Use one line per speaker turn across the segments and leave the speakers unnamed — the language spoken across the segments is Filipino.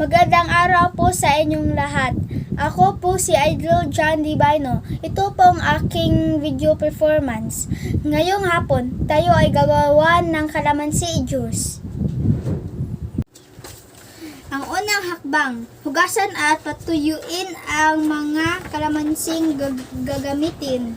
Magandang araw po sa inyong lahat. Ako po si Idol John Divino. Ito po ang aking video performance. Ngayong hapon, tayo ay gagawa ng kalamansi juice. Ang unang hakbang, hugasan at patuyuin ang mga kalamansing gagamitin.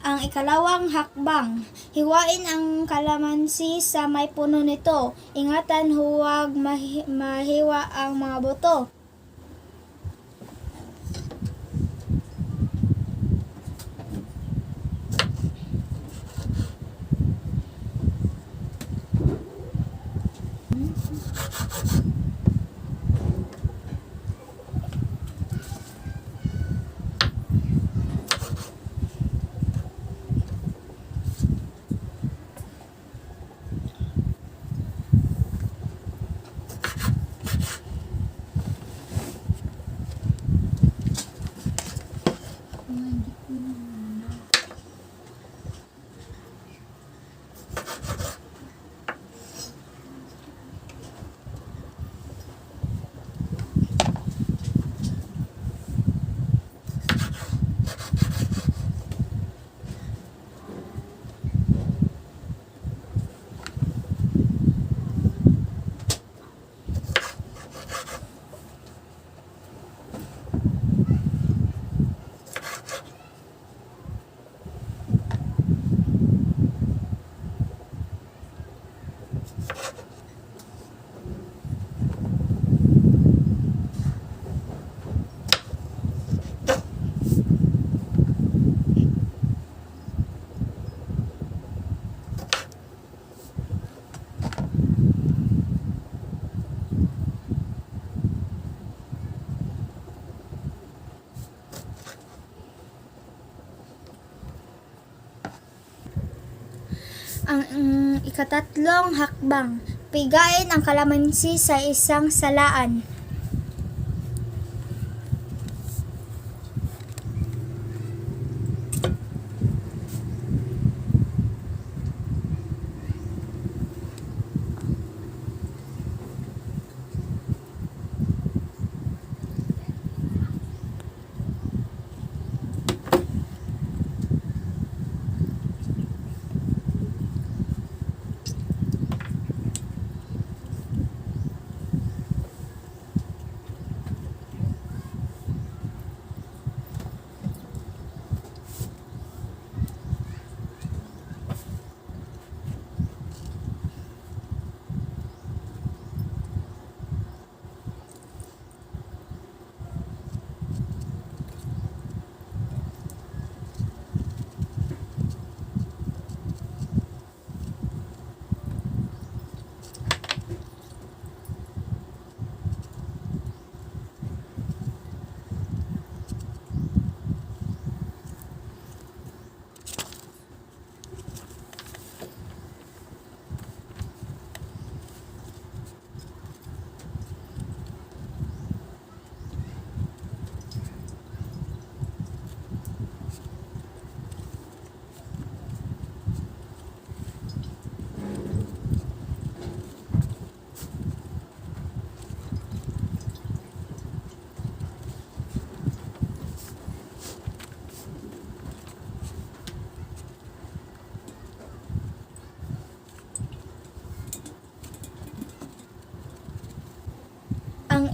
Ang ikalawang hakbang, hiwain ang kalamansi sa may puno nito. Ingatan huwag mahiwa ang mga buto. Ang ikatatlong hakbang, pigain ang kalamansi sa isang salaan.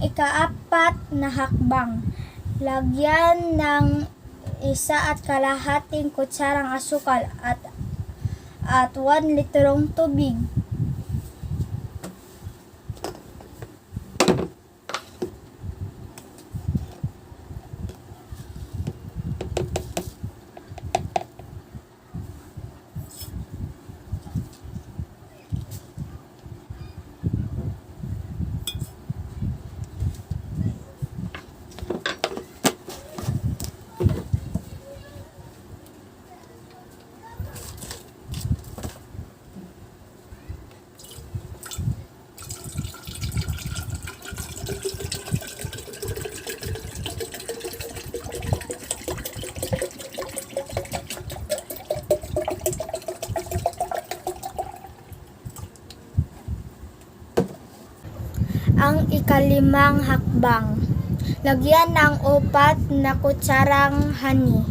ikaapat na hakbang. Lagyan ng 1.5 kutsarang asukal at 1 litrong tubig. Ang ikalimang hakbang. Lagyan ng 4 na kutsarang honey.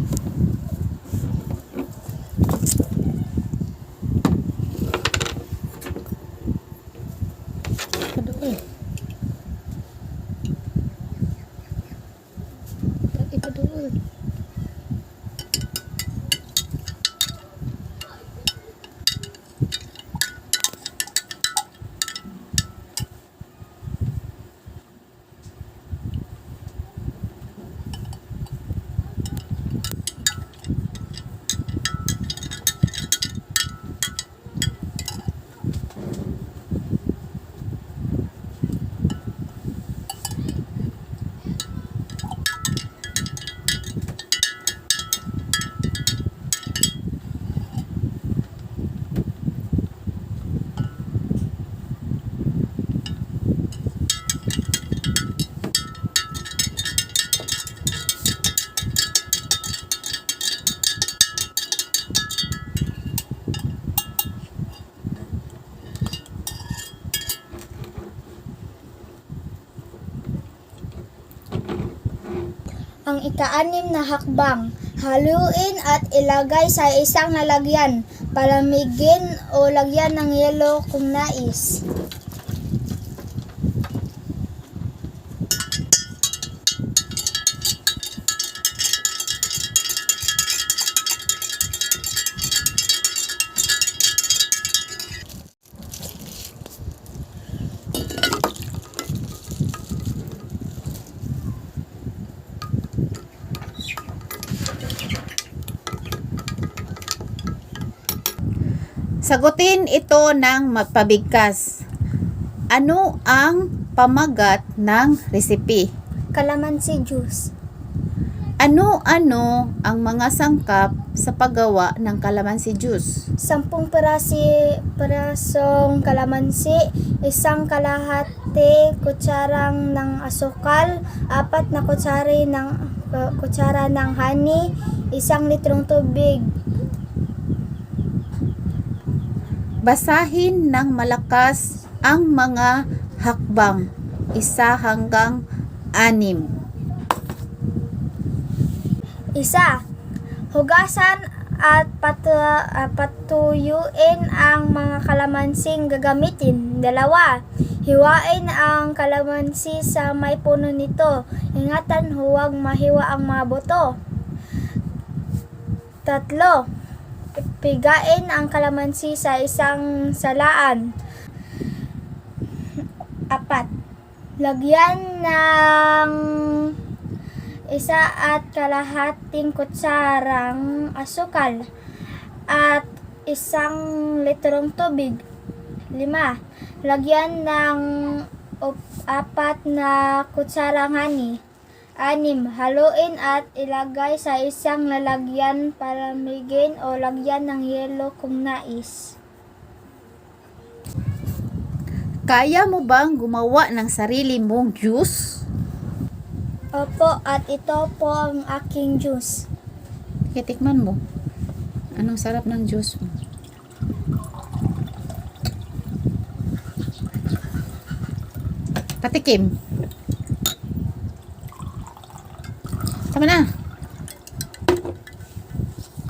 Ang ika-6 na hakbang. Haluin at ilagay sa isang lalagyan. Palamigin o lagyan ng yelo kung nais.
Sagutin ito ng mapabigkas. Ano ang pamagat ng resipe?
Calamansi juice.
Ano-ano ang mga sangkap sa paggawa ng calamansi juice?
10 pirasong kalamansi, 1.5 kutsarang ng asukal, 4 na kutsara ng honey, 1 litrong tubig.
Basahin ng malakas ang mga hakbang 1 hanggang 6.
1. Hugasan at patuyuin ang mga kalamansing gagamitin. 2. Hiwain ang kalamansi sa may puno nito. Ingatan huwag mahiwa ang mga buto. 3. Pigain ang kalamansi sa isang salaan. 4. Lagyan ng 1.5 kutsarang asukal at 1 litrong tubig. 5. Lagyan ng 4 na kutsarang honey. 6. Haluin at ilagay sa isang lalagyan, palamigin o lagyan ng yelo kung nais.
Kaya mo bang gumawa ng sarili mong juice?
Opo, at ito po ang aking juice.
Tikman mo. Anong sarap ng juice mo? Patikim. Tama na.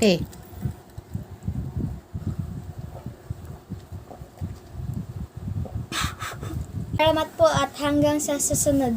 Okay.
Salamat po at hanggang sa susunod.